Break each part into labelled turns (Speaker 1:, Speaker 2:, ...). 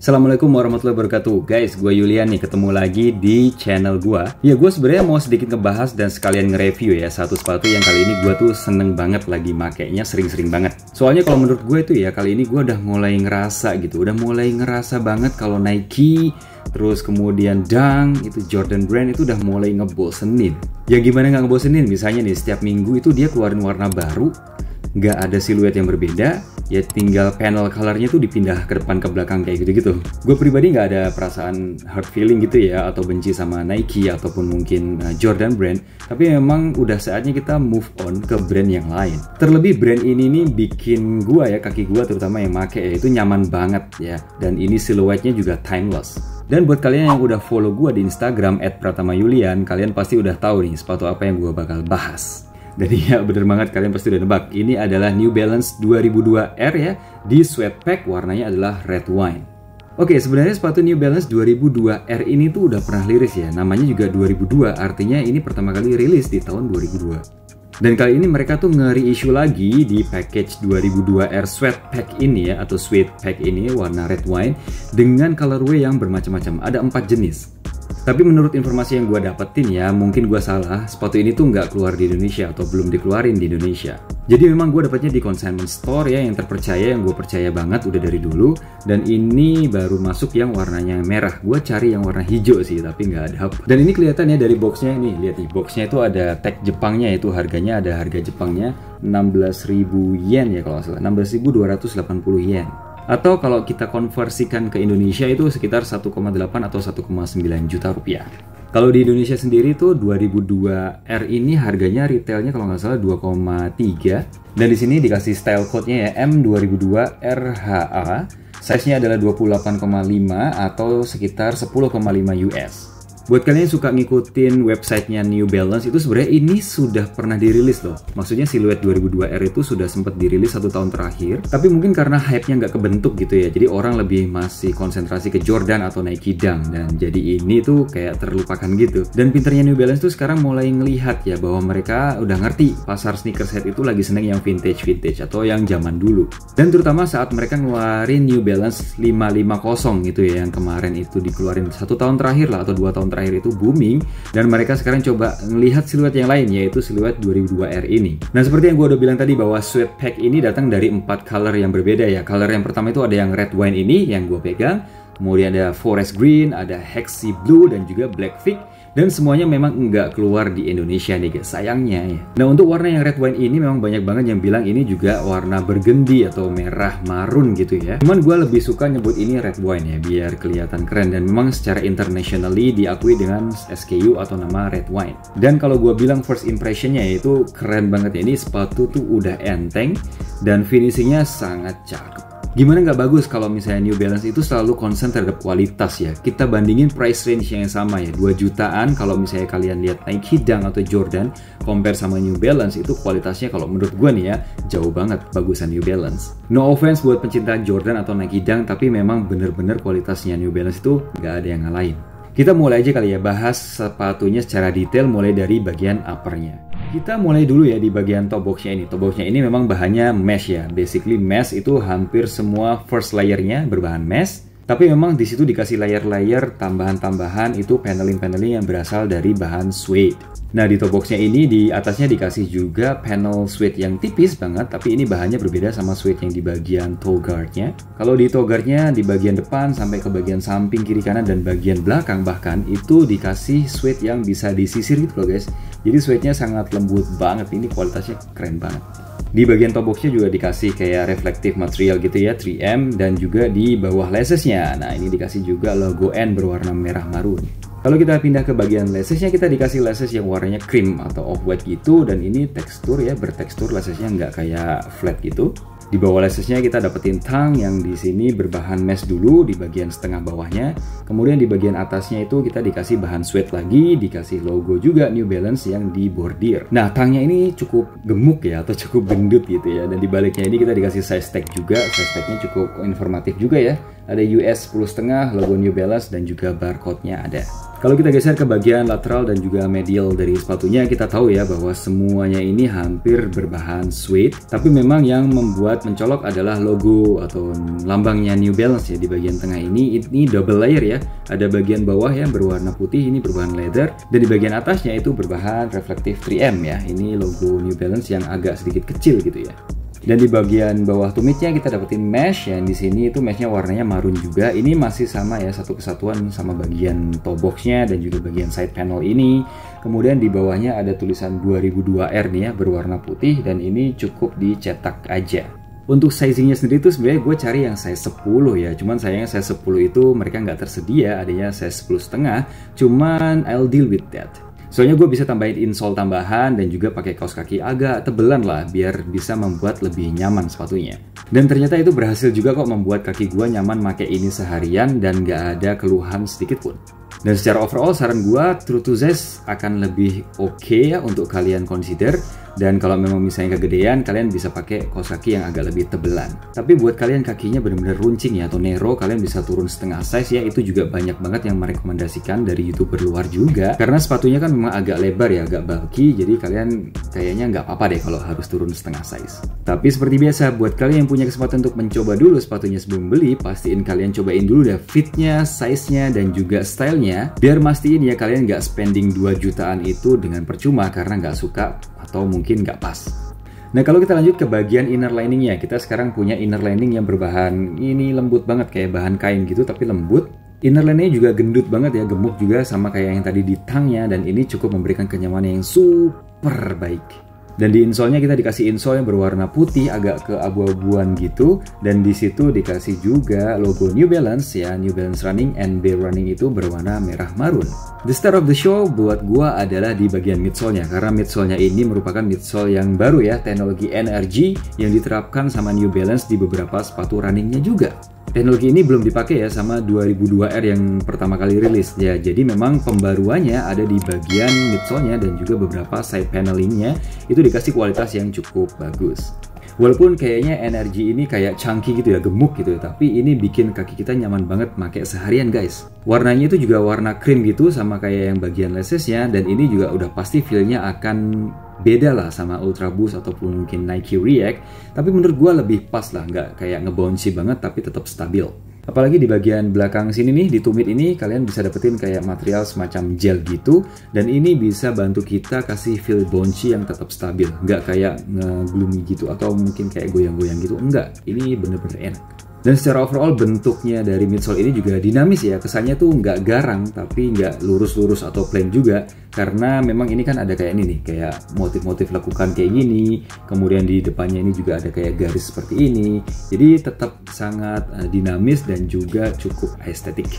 Speaker 1: Assalamualaikum warahmatullahi wabarakatuh. Guys, gue Yulian nih, ketemu lagi di channel gue. Ya, gue sebenarnya mau sedikit ngebahas dan sekalian nge-review ya satu sepatu yang kali ini gue tuh seneng banget lagi makainya, sering-sering banget. Soalnya kalau menurut gue itu ya, kali ini gue udah mulai ngerasa gitu, udah mulai ngerasa banget kalau Nike, terus kemudian Dunk, itu Jordan Brand itu udah mulai ngebosenin. Ya gimana nggak ngebosenin? Misalnya nih, setiap minggu itu dia keluarin warna baru, nggak ada siluet yang berbeda, ya tinggal panel colornya tuh dipindah ke depan ke belakang kayak gitu-gitu. Gue pribadi nggak ada perasaan hard feeling gitu ya, atau benci sama Nike ataupun mungkin Jordan Brand, tapi memang udah saatnya kita move on ke brand yang lain. Terlebih brand ini nih bikin gue ya, kaki gue terutama yang make ya, itu nyaman banget ya, dan ini siluetnya juga timeless. Dan buat kalian yang udah follow gue di Instagram @pratamayulian, kalian pasti udah tahu nih sepatu apa yang gue bakal bahas. Dan ya bener banget, kalian pasti udah nebak. Ini adalah New Balance 2002R ya, di sweat pack, warnanya adalah red wine. Oke, sebenarnya sepatu New Balance 2002R ini tuh udah pernah rilis ya. Namanya juga 2002, artinya ini pertama kali rilis di tahun 2002. Dan kali ini mereka tuh nge-reissue lagi di package 2002R sweat pack ini ya, atau sweat pack ini warna red wine dengan colorway yang bermacam-macam. Ada 4 jenis. Tapi menurut informasi yang gue dapetin ya, mungkin gue salah, sepatu ini tuh nggak keluar di Indonesia atau belum dikeluarin di Indonesia. Jadi memang gue dapetnya di consignment store ya, yang terpercaya, yang gue percaya banget udah dari dulu. Dan ini baru masuk yang warnanya merah. Gue cari yang warna hijau sih, tapi nggak ada. Dan ini kelihatan ya dari boxnya nih, lihat nih, boxnya itu ada tag Jepangnya, itu harganya ada harga Jepangnya 16.000 yen ya kalau nggak salah, 16.280 yen. Atau kalau kita konversikan ke Indonesia itu sekitar 1,8 atau 1,9 juta rupiah. Kalau di Indonesia sendiri tuh 2002R ini harganya retailnya kalau nggak salah 2,3. Dan di sini dikasih style code-nya ya, M2002RHA. Size-nya adalah 28,5 atau sekitar 10,5 US. Buat kalian yang suka ngikutin websitenya New Balance, itu sebenarnya ini sudah pernah dirilis loh. Maksudnya siluet 2002R itu sudah sempat dirilis 1 tahun terakhir. Tapi mungkin karena hype-nya nggak kebentuk gitu ya, jadi orang lebih masih konsentrasi ke Jordan atau Nike Dunk. Dan jadi ini tuh kayak terlupakan gitu. Dan pinternya New Balance tuh sekarang mulai ngelihat ya, bahwa mereka udah ngerti pasar sneakerhead itu lagi seneng yang vintage-vintage atau yang zaman dulu. Dan terutama saat mereka ngeluarin New Balance 550 gitu ya, yang kemarin itu dikeluarin 1 tahun terakhir lah atau 2 tahun terakhir itu booming, dan mereka sekarang coba melihat siluet yang lain, yaitu siluet 2002R ini. Nah, seperti yang gue udah bilang tadi, bahwa sweat pack ini datang dari 4 color yang berbeda ya. Color yang pertama itu ada yang red wine ini yang gue pegang, kemudian ada forest green, ada hexy blue, dan juga black fig. Dan semuanya memang nggak keluar di Indonesia nih guys, sayangnya ya. Nah, untuk warna yang red wine ini memang banyak banget yang bilang ini juga warna burgundy atau merah marun gitu ya. Cuman gue lebih suka nyebut ini red wine ya, biar kelihatan keren. Dan memang secara internationally diakui dengan SKU atau nama red wine. Dan kalau gue bilang first impressionnya itu keren banget ya. Ini sepatu tuh udah enteng dan finishingnya sangat cakep. Gimana nggak bagus kalau misalnya New Balance itu selalu konsen terhadap kualitas ya. Kita bandingin price range yang sama ya, 2 jutaan kalau misalnya kalian lihat Nike Dunk atau Jordan, compare sama New Balance, itu kualitasnya kalau menurut gue nih ya, jauh banget bagusan New Balance. No offense buat pencinta Jordan atau Nike Dunk, tapi memang bener-bener kualitasnya New Balance itu nggak ada yang ngalahin. Kita mulai aja kali ya, bahas sepatunya secara detail mulai dari bagian uppernya. Kita mulai dulu ya di bagian top boxnya ini. Top boxnya ini memang bahannya mesh ya. Basically mesh itu hampir semua first layernya berbahan mesh. Tapi memang di situ dikasih layer-layer tambahan-tambahan, itu paneling-paneling yang berasal dari bahan suede. Nah, di top boxnya ini di atasnya dikasih juga panel suede yang tipis banget, tapi ini bahannya berbeda sama suede yang di bagian toe guardnya. Kalau di toe guardnya di bagian depan sampai ke bagian samping kiri kanan dan bagian belakang bahkan itu dikasih suede yang bisa disisir gitu loh guys. Jadi suede-nya sangat lembut banget, ini kualitasnya keren banget. Di bagian top boxnya juga dikasih kayak reflective material gitu ya, 3M, dan juga di bawah lasesnya. Nah, ini dikasih juga logo N berwarna merah marun. Kalau kita pindah ke bagian lasesnya, kita dikasih laces yang warnanya cream atau off-white gitu, dan ini tekstur ya, bertekstur, lasesnya nggak kayak flat gitu. Di bawah lasesnya kita dapetin tang yang di sini berbahan mesh dulu di bagian setengah bawahnya. Kemudian di bagian atasnya itu kita dikasih bahan suede lagi, dikasih logo juga New Balance yang dibordir. Nah, tangnya ini cukup gemuk ya, atau cukup gendut gitu ya. Dan di baliknya ini kita dikasih size tag juga. Size tagnya cukup informatif juga ya. Ada US 10,5, logo New Balance, dan juga barcode-nya ada. Kalau kita geser ke bagian lateral dan juga medial dari sepatunya, kita tahu ya bahwa semuanya ini hampir berbahan suede. Tapi memang yang membuat mencolok adalah logo atau lambangnya New Balance ya di bagian tengah ini. Ini double layer ya. Ada bagian bawah yang berwarna putih, ini berbahan leather. Dan di bagian atasnya itu berbahan reflektif 3M ya. Ini logo New Balance yang agak sedikit kecil gitu ya. Dan di bagian bawah tumitnya kita dapetin mesh yang di sini itu meshnya warnanya marun juga. Ini masih sama ya, satu kesatuan sama bagian toe boxnya dan juga bagian side panel ini. Kemudian di bawahnya ada tulisan 2002R nih ya, berwarna putih dan ini cukup dicetak aja. Untuk sizingnya sendiri tuh sebenarnya gue cari yang size 10 ya. Cuman sayangnya size 10 itu mereka nggak tersedia, adanya size 10,5. Cuman I'll deal with that. Soalnya gue bisa tambahin insole tambahan dan juga pakai kaos kaki agak tebelan lah biar bisa membuat lebih nyaman sepatunya. Dan ternyata itu berhasil juga kok membuat kaki gue nyaman pakai ini seharian dan gak ada keluhan sedikit pun. Dan secara overall saran gue True to Size akan lebih oke ya untuk kalian consider. Dan kalau memang misalnya kegedean, kalian bisa pakai kaos kaki yang agak lebih tebelan. Tapi buat kalian kakinya benar-benar runcing ya atau narrow, kalian bisa turun setengah size ya. Itu juga banyak banget yang merekomendasikan dari YouTuber luar juga. Karena sepatunya kan memang agak lebar ya, agak bulky. Jadi kalian kayaknya nggak apa-apa deh kalau harus turun setengah size. Tapi seperti biasa, buat kalian yang punya kesempatan untuk mencoba dulu sepatunya sebelum beli, pastiin kalian cobain dulu deh fitnya, size-nya, dan juga stylenya. Biar mastiin ya kalian nggak spending 2 jutaan itu dengan percuma karena nggak suka atau mungkin nggak pas. Nah kalau kita lanjut ke bagian inner liningnya, kita sekarang punya inner lining yang berbahan ini lembut banget kayak bahan kain gitu tapi lembut. Inner liningnya juga gendut banget ya, gemuk juga sama kayak yang tadi di tangnya dan ini cukup memberikan kenyamanan yang super baik. Dan di insole-nya kita dikasih insole yang berwarna putih agak ke abu-abuan gitu dan di situ dikasih juga logo New Balance ya, New Balance Running and Bear Running itu berwarna merah marun. The star of the show buat gua adalah di bagian midsole-nya karena midsole-nya ini merupakan midsole yang baru ya, teknologi NRG yang diterapkan sama New Balance di beberapa sepatu runningnya juga. Teknologi ini belum dipakai ya sama 2002R yang pertama kali rilis ya. Jadi memang pembaruannya ada di bagian midsole-nya dan juga beberapa side panelingnya itu dikasih kualitas yang cukup bagus. Walaupun kayaknya energi ini kayak chunky gitu ya, gemuk gitu ya, tapi ini bikin kaki kita nyaman banget pakai seharian guys. Warnanya itu juga warna cream gitu sama kayak yang bagian lasesnya dan ini juga udah pasti feel-nya akan beda lah sama Ultra Boost ataupun mungkin Nike React, tapi menurut gue lebih pas lah, nggak kayak ngebouncy banget tapi tetap stabil. Apalagi di bagian belakang sini nih, di tumit ini kalian bisa dapetin kayak material semacam gel gitu dan ini bisa bantu kita kasih feel bouncy yang tetap stabil, nggak kayak nge-gloomy gitu atau mungkin kayak goyang-goyang gitu, enggak, ini bener-bener enak. Dan secara overall bentuknya dari midsole ini juga dinamis ya, kesannya tuh nggak garang tapi nggak lurus-lurus atau plain juga karena memang ini kan ada kayak ini nih, kayak motif-motif lekukan kayak gini, kemudian di depannya ini juga ada kayak garis seperti ini, jadi tetap sangat dinamis dan juga cukup estetik.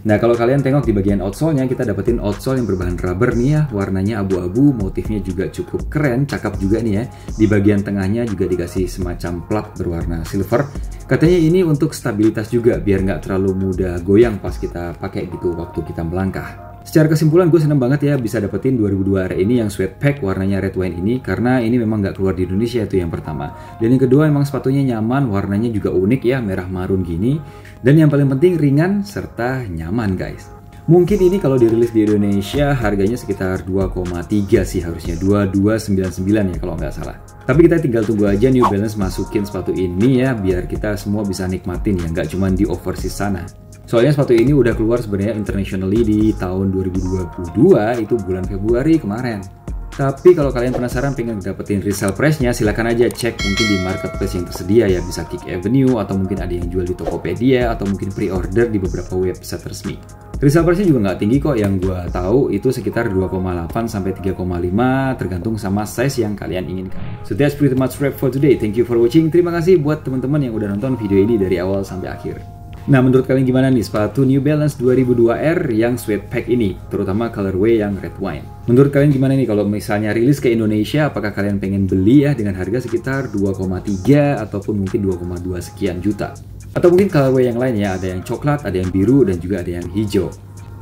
Speaker 1: Nah kalau kalian tengok di bagian outsole-nya, kita dapetin outsole yang berbahan rubber nih ya, warnanya abu-abu, motifnya juga cukup keren, cakep juga nih ya. Di bagian tengahnya juga dikasih semacam plat berwarna silver. Katanya ini untuk stabilitas juga, biar nggak terlalu mudah goyang pas kita pakai gitu waktu kita melangkah. Secara kesimpulan gue seneng banget ya bisa dapetin 2002R ini yang sweat pack warnanya red wine ini karena ini memang nggak keluar di Indonesia, itu yang pertama. Dan yang kedua emang sepatunya nyaman, warnanya juga unik ya, merah marun gini. Dan yang paling penting ringan serta nyaman guys. Mungkin ini kalau dirilis di Indonesia harganya sekitar 2,3 sih harusnya, 2299 ya kalau nggak salah. Tapi kita tinggal tunggu aja New Balance masukin sepatu ini ya biar kita semua bisa nikmatin ya, nggak cuma di overseas sana. Soalnya sepatu ini udah keluar sebenarnya internationally di tahun 2022, itu bulan Februari kemarin. Tapi kalau kalian penasaran pengen dapetin resale price-nya, silahkan aja cek mungkin di marketplace yang tersedia ya, bisa Kick Avenue atau mungkin ada yang jual di Tokopedia atau mungkin pre-order di beberapa website resmi. Resale price-nya juga nggak tinggi kok, yang gue tahu itu sekitar 2,8 sampai 3,5 tergantung sama size yang kalian inginkan. So that's pretty much wrap for today. Thank you for watching. Terima kasih buat teman-teman yang udah nonton video ini dari awal sampai akhir. Nah menurut kalian gimana nih sepatu New Balance 2002R yang sweat pack ini, terutama colorway yang red wine? Menurut kalian gimana nih kalau misalnya rilis ke Indonesia, apakah kalian pengen beli ya dengan harga sekitar 2,3 ataupun mungkin 2,2 sekian juta? Atau mungkin colorway yang lain ya, ada yang coklat, ada yang biru, dan juga ada yang hijau.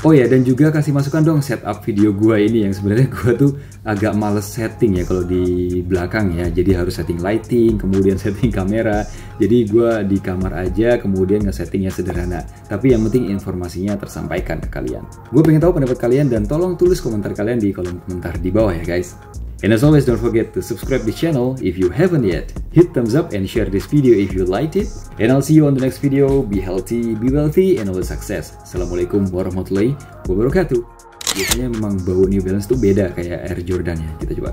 Speaker 1: Oh ya, dan juga kasih masukan dong setup video gua ini yang sebenarnya gua tuh agak males setting ya kalau di belakang ya. Jadi harus setting lighting, kemudian setting kamera. Jadi gue di kamar aja, kemudian ngesettingnya sederhana. Tapi yang penting informasinya tersampaikan ke kalian. Gue pengen tahu pendapat kalian dan tolong tulis komentar kalian di kolom komentar di bawah ya guys. And as always, don't forget to subscribe the channel if you haven't yet. Hit thumbs up and share this video if you liked it. And I'll see you on the next video. Be healthy, be wealthy, and always success. Assalamualaikum warahmatullahi wabarakatuh. Biasanya memang bau New Balance tuh beda kayak Air Jordan ya. Kita coba.